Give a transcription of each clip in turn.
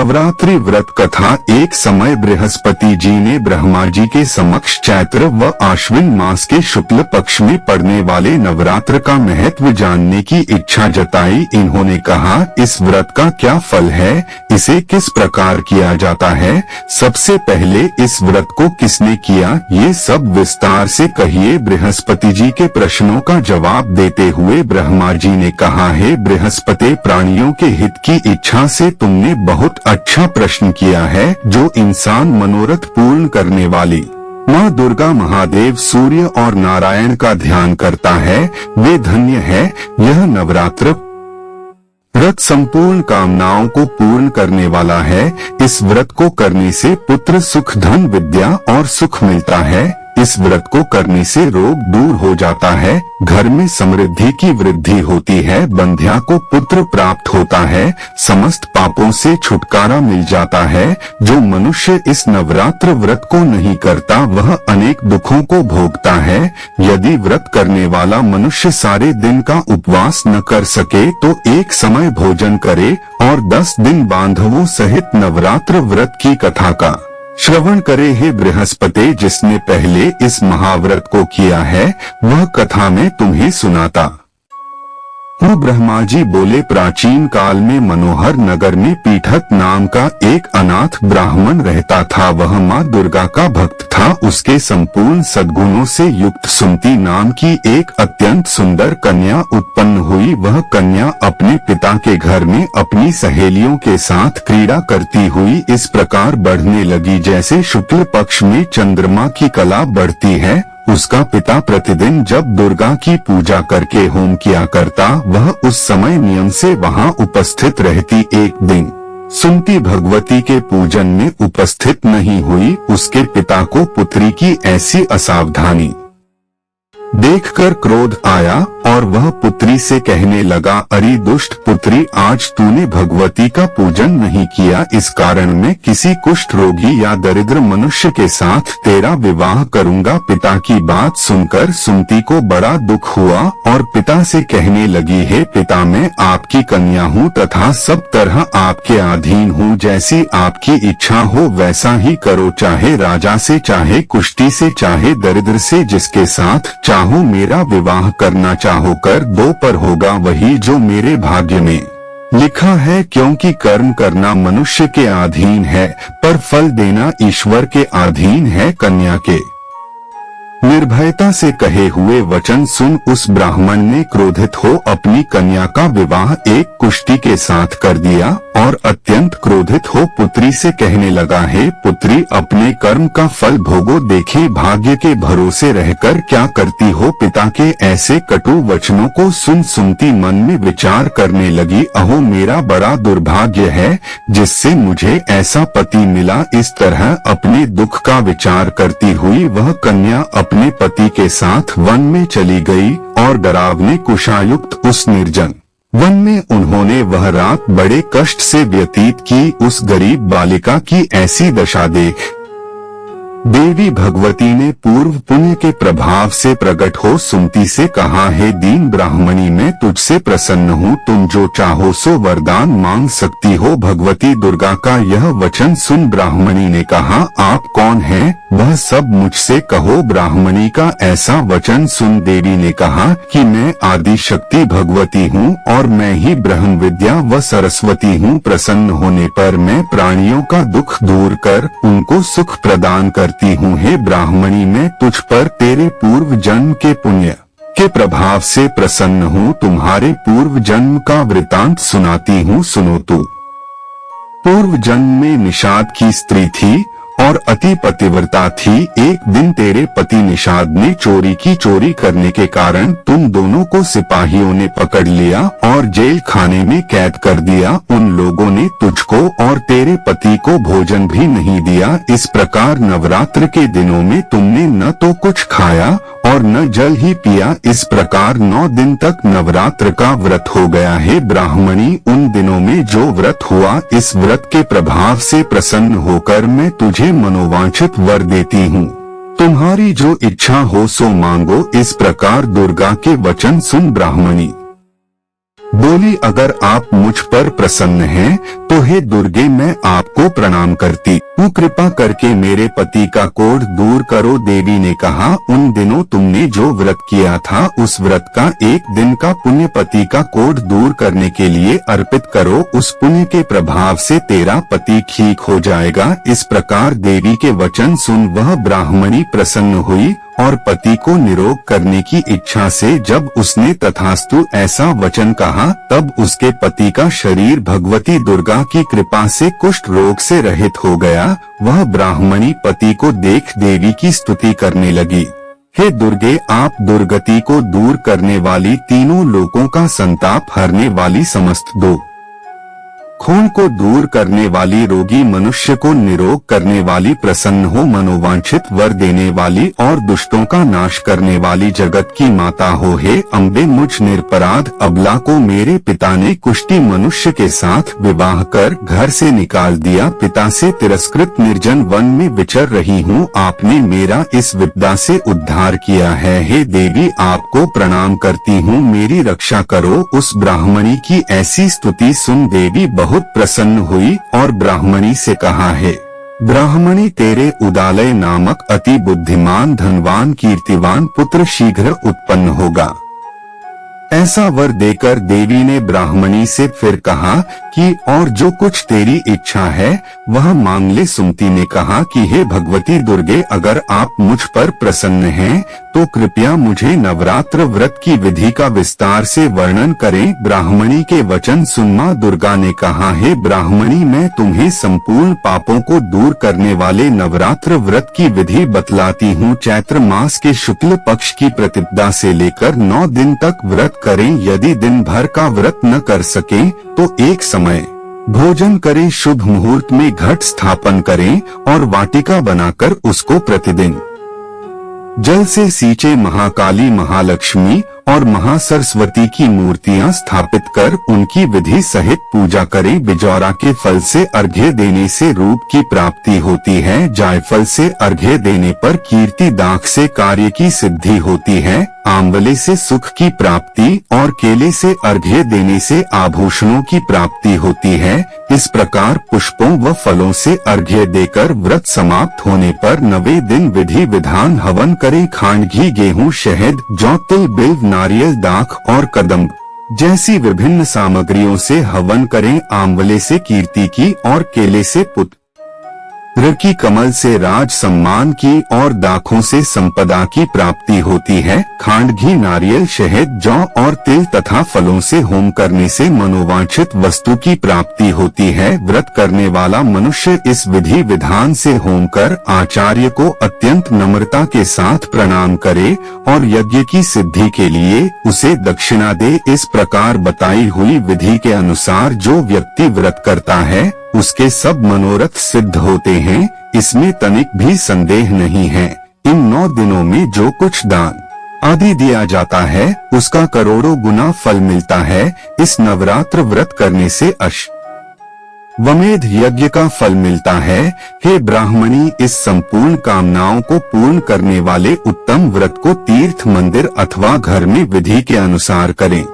नवरात्रि व्रत कथा। एक समय बृहस्पति जी ने ब्रह्मा जी के समक्ष चैत्र व आश्विन मास के शुक्ल पक्ष में पड़ने वाले नवरात्र का महत्व जानने की इच्छा जताई। इन्होंने कहा, इस व्रत का क्या फल है, इसे किस प्रकार किया जाता है, सबसे पहले इस व्रत को किसने किया, ये सब विस्तार से कहिए। बृहस्पति जी के प्रश्नों का जवाब देते हुए ब्रह्मा जी ने कहा, हे बृहस्पति, प्राणियों के हित की इच्छा से तुमने बहुत अच्छा प्रश्न किया है। जो इंसान मनोरथ पूर्ण करने वाली माँ दुर्गा, महादेव, सूर्य और नारायण का ध्यान करता है, वे धन्य है। यह नवरात्र व्रत संपूर्ण कामनाओं को पूर्ण करने वाला है। इस व्रत को करने से पुत्र, सुख, धन, विद्या और सुख मिलता है। इस व्रत को करने से रोग दूर हो जाता है, घर में समृद्धि की वृद्धि होती है, बंध्या को पुत्र प्राप्त होता है, समस्त पापों से छुटकारा मिल जाता है। जो मनुष्य इस नवरात्र व्रत को नहीं करता वह अनेक दुखों को भोगता है। यदि व्रत करने वाला मनुष्य सारे दिन का उपवास न कर सके तो एक समय भोजन करे और 10 दिन बांधवों सहित नवरात्र व्रत की कथा का श्रवण करे। हे बृहस्पति, जिसने पहले इस महाव्रत को किया है वह कथा में तुम्हें सुनाता हूँ। ब्रह्मा जी बोले, प्राचीन काल में मनोहर नगर में पीठक नाम का एक अनाथ ब्राह्मण रहता था। वह माँ दुर्गा का भक्त था। उसके संपूर्ण सद्गुणों से युक्त सुमति नाम की एक अत्यंत सुंदर कन्या उत्पन्न हुई। वह कन्या अपने पिता के घर में अपनी सहेलियों के साथ क्रीड़ा करती हुई इस प्रकार बढ़ने लगी जैसे शुक्ल पक्ष में चंद्रमा की कला बढ़ती है। उसका पिता प्रतिदिन जब दुर्गा की पूजा करके होम किया करता, वह उस समय नियम से वहां उपस्थित रहती। एक दिन सुमति भगवती के पूजन में उपस्थित नहीं हुई। उसके पिता को पुत्री की ऐसी असावधानी देखकर क्रोध आया और वह पुत्री से कहने लगा, अरे दुष्ट पुत्री, आज तूने भगवती का पूजन नहीं किया, इस कारण मैं किसी कुष्ठ रोगी या दरिद्र मनुष्य के साथ तेरा विवाह करूंगा। पिता की बात सुनकर सुमति को बड़ा दुख हुआ और पिता से कहने लगी, हे पिता, मैं आपकी कन्या हूँ तथा सब तरह आपके अधीन हूँ। जैसी आपकी इच्छा हो वैसा ही करो, चाहे राजा से, चाहे कुष्ठी से, चाहे दरिद्र से, जिसके साथ चाहो मेरा विवाह करना चाहो कर दो, पर होगा वही जो मेरे भाग्य में लिखा है। क्योंकि कर्म करना मनुष्य के अधीन है पर फल देना ईश्वर के अधीन है। कन्या के निर्भयता से कहे हुए वचन सुन उस ब्राह्मण ने क्रोधित हो अपनी कन्या का विवाह एक कुष्ठी के साथ कर दिया और अत्यंत क्रोधित हो पुत्री से कहने लगा, हे पुत्री, अपने कर्म का फल भोगो। देखे भाग्य के भरोसे रहकर क्या करती हो। पिता के ऐसे कटु वचनों को सुन सुमति मन में विचार करने लगी, अहो मेरा बड़ा दुर्भाग्य है जिससे मुझे ऐसा पति मिला। इस तरह अपने दुख का विचार करती हुई वह कन्या अपने पति के साथ वन में चली गई और डरावने कुशायुक्त उस निर्जन वन में उन्होंने वह रात बड़े कष्ट से व्यतीत की। उस गरीब बालिका की ऐसी दशा देख देवी भगवती ने पूर्व पुण्य के प्रभाव से प्रकट हो सुमति से कहा, हे दीन ब्राह्मणी, मैं तुझसे प्रसन्न हूँ, तुम जो चाहो सो वरदान मांग सकती हो। भगवती दुर्गा का यह वचन सुन ब्राह्मणी ने कहा, आप कौन हैं, वह सब मुझसे कहो। ब्राह्मणी का ऐसा वचन सुन देवी ने कहा कि मैं आदि शक्ति भगवती हूँ और मैं ही ब्रह्म विद्या व सरस्वती हूँ। प्रसन्न होने पर मैं प्राणियों का दुख दूर कर उनको सुख प्रदान करती हूँ। हे ब्राह्मणी, मैं तुझ पर तेरे पूर्व जन्म के पुण्य के प्रभाव से प्रसन्न हूँ। तुम्हारे पूर्व जन्म का वृतांत सुनाती हूँ, सुनो तू। पूर्व जन्म में निषाद की स्त्री थी और अति पतिव्रता थी। एक दिन तेरे पति निषाद ने चोरी की। चोरी करने के कारण तुम दोनों को सिपाहियों ने पकड़ लिया और जेल खाने में कैद कर दिया। उन लोगों ने तुझको और तेरे पति को भोजन भी नहीं दिया। इस प्रकार नवरात्र के दिनों में तुमने न तो कुछ खाया और न जल ही पिया। इस प्रकार 9 दिन तक नवरात्र का व्रत हो गया है। ब्राह्मणी, उन दिनों में जो व्रत हुआ, इस व्रत के प्रभाव से प्रसन्न होकर मैं तुझे मनोवांछित वर देती हूँ। तुम्हारी जो इच्छा हो सो मांगो। इस प्रकार दुर्गा के वचन सुन ब्राह्मणी बोली, अगर आप मुझ पर प्रसन्न हैं, तो हे दुर्गे मैं आपको प्रणाम करती हूँ, कृपा करके मेरे पति का कोढ़ दूर करो। देवी ने कहा, उन दिनों तुमने जो व्रत किया था उस व्रत का एक दिन का पुण्य पति का कोढ़ दूर करने के लिए अर्पित करो, उस पुण्य के प्रभाव से तेरा पति ठीक हो जाएगा। इस प्रकार देवी के वचन सुन वह ब्राह्मणी प्रसन्न हुई और पति को निरोग करने की इच्छा से जब उसने तथास्तु ऐसा वचन कहा, तब उसके पति का शरीर भगवती दुर्गा की कृपा से कुष्ठ रोग से रहित हो गया। वह ब्राह्मणी पति को देख देवी की स्तुति करने लगी, हे दुर्गे, आप दुर्गति को दूर करने वाली, तीनों लोकों का संताप हरने वाली, समस्त दो खून को दूर करने वाली, रोगी मनुष्य को निरोग करने वाली, प्रसन्न हो मनोवांछित वर देने वाली और दुष्टों का नाश करने वाली जगत की माता हो। हे अम्बे, मुझ निरपराध अबला को मेरे पिता ने कुष्ठी मनुष्य के साथ विवाह कर घर से निकाल दिया। पिता से तिरस्कृत निर्जन वन में विचर रही हूँ, आपने मेरा इस विपदा से उद्धार किया है। हे देवी, आपको प्रणाम करती हूँ, मेरी रक्षा करो। उस ब्राह्मणी की ऐसी स्तुति सुन देवी बहुत प्रसन्न हुई और ब्राह्मणी से कहा, है ब्राह्मणी, तेरे उदालय नामक अति बुद्धिमान धनवान कीर्तिवान पुत्र शीघ्र उत्पन्न होगा। ऐसा वर देकर देवी ने ब्राह्मणी से फिर कहा कि और जो कुछ तेरी इच्छा है वह मांग ले। सुमति ने कहा कि हे भगवती दुर्गे, अगर आप मुझ पर प्रसन्न हैं तो कृपया मुझे नवरात्र व्रत की विधि का विस्तार से वर्णन करें। ब्राह्मणी के वचन सुन मां दुर्गा ने कहा, हे ब्राह्मणी, मैं तुम्हें संपूर्ण पापों को दूर करने वाले नवरात्र व्रत की विधि बतलाती हूँ। चैत्र मास के शुक्ल पक्ष की प्रतिपदा से लेकर 9 दिन तक व्रत करें। यदि दिन भर का व्रत न कर सकें तो एक समय भोजन करें, शुभ मुहूर्त में घट स्थापन करें और वाटिका बनाकर उसको प्रतिदिन जल से सींचे। महाकाली, महालक्ष्मी और महासरस्वती की मूर्तियां स्थापित कर उनकी विधि सहित पूजा करें। बिजौरा के फल से अर्घ्य देने से रूप की प्राप्ति होती है। जायफल से अर्घ्य देने पर कीर्ति, दाख से कार्य की सिद्धि होती है। आंवले से सुख की प्राप्ति और केले से अर्घ्य देने से आभूषणों की प्राप्ति होती है। इस प्रकार पुष्पों व फलों से अर्घ्य देकर व्रत समाप्त होने पर 9वें दिन विधि विधान हवन करें। खांड, घी, गेहूं, शहद, जौ, तिल, बिल्व, नारियल, दाख और कदम्ब जैसी विभिन्न सामग्रियों से हवन करें। आंवले से कीर्ति की और केले से पुत्र की, कमल से राज सम्मान की और दाखों से संपदा की प्राप्ति होती है। खांड, घी, नारियल, शहद, जौ और तिल तथा फलों से होम करने से मनोवांछित वस्तु की प्राप्ति होती है। व्रत करने वाला मनुष्य इस विधि विधान से होम कर आचार्य को अत्यंत नम्रता के साथ प्रणाम करे और यज्ञ की सिद्धि के लिए उसे दक्षिणा दे। इस प्रकार बताई हुई विधि के अनुसार जो व्यक्ति व्रत करता है उसके सब मनोरथ सिद्ध होते हैं, इसमें तनिक भी संदेह नहीं है। इन 9 दिनों में जो कुछ दान आदि दिया जाता है उसका करोड़ों गुना फल मिलता है। इस नवरात्र व्रत करने से अश्वमेध यज्ञ का फल मिलता है। हे ब्राह्मणी, इस संपूर्ण कामनाओं को पूर्ण करने वाले उत्तम व्रत को तीर्थ, मंदिर अथवा घर में विधि के अनुसार करें।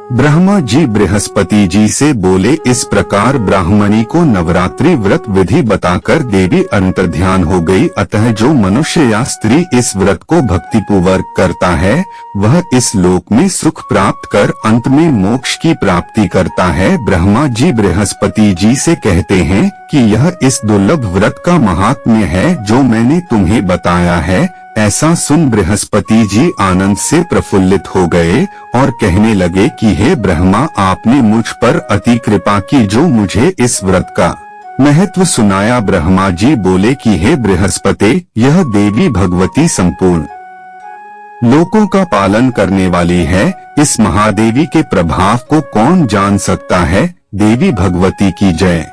ब्रह्मा जी बृहस्पति जी से बोले। इस प्रकार ब्राह्मणी को नवरात्रि व्रत विधि बताकर देवी अंतर्ध्यान हो गई। अतः जो मनुष्य या स्त्री इस व्रत को भक्तिपूर्वक करता है वह इस लोक में सुख प्राप्त कर अंत में मोक्ष की प्राप्ति करता है। ब्रह्मा जी बृहस्पति जी से कहते हैं कि यह इस दुर्लभ व्रत का महात्म्य है जो मैंने तुम्हें बताया है। ऐसा सुन बृहस्पति जी आनंद से प्रफुल्लित हो गए और कहने लगे कि हे ब्रह्मा, आपने मुझ पर अति कृपा की जो मुझे इस व्रत का महत्व सुनाया। ब्रह्मा जी बोले कि हे बृहस्पति, यह देवी भगवती संपूर्ण लोकों का पालन करने वाली है। इस महादेवी के प्रभाव को कौन जान सकता है। देवी भगवती की जय।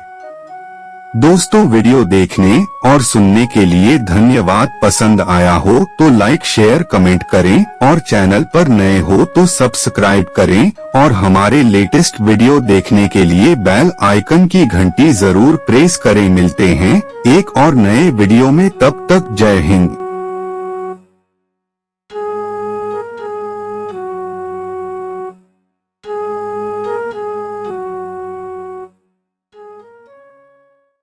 दोस्तों, वीडियो देखने और सुनने के लिए धन्यवाद। पसंद आया हो तो लाइक, शेयर, कमेंट करें और चैनल पर नए हो तो सब्सक्राइब करें और हमारे लेटेस्ट वीडियो देखने के लिए बेल आइकन की घंटी जरूर प्रेस करें। मिलते हैं एक और नए वीडियो में, तब तक जय हिंद।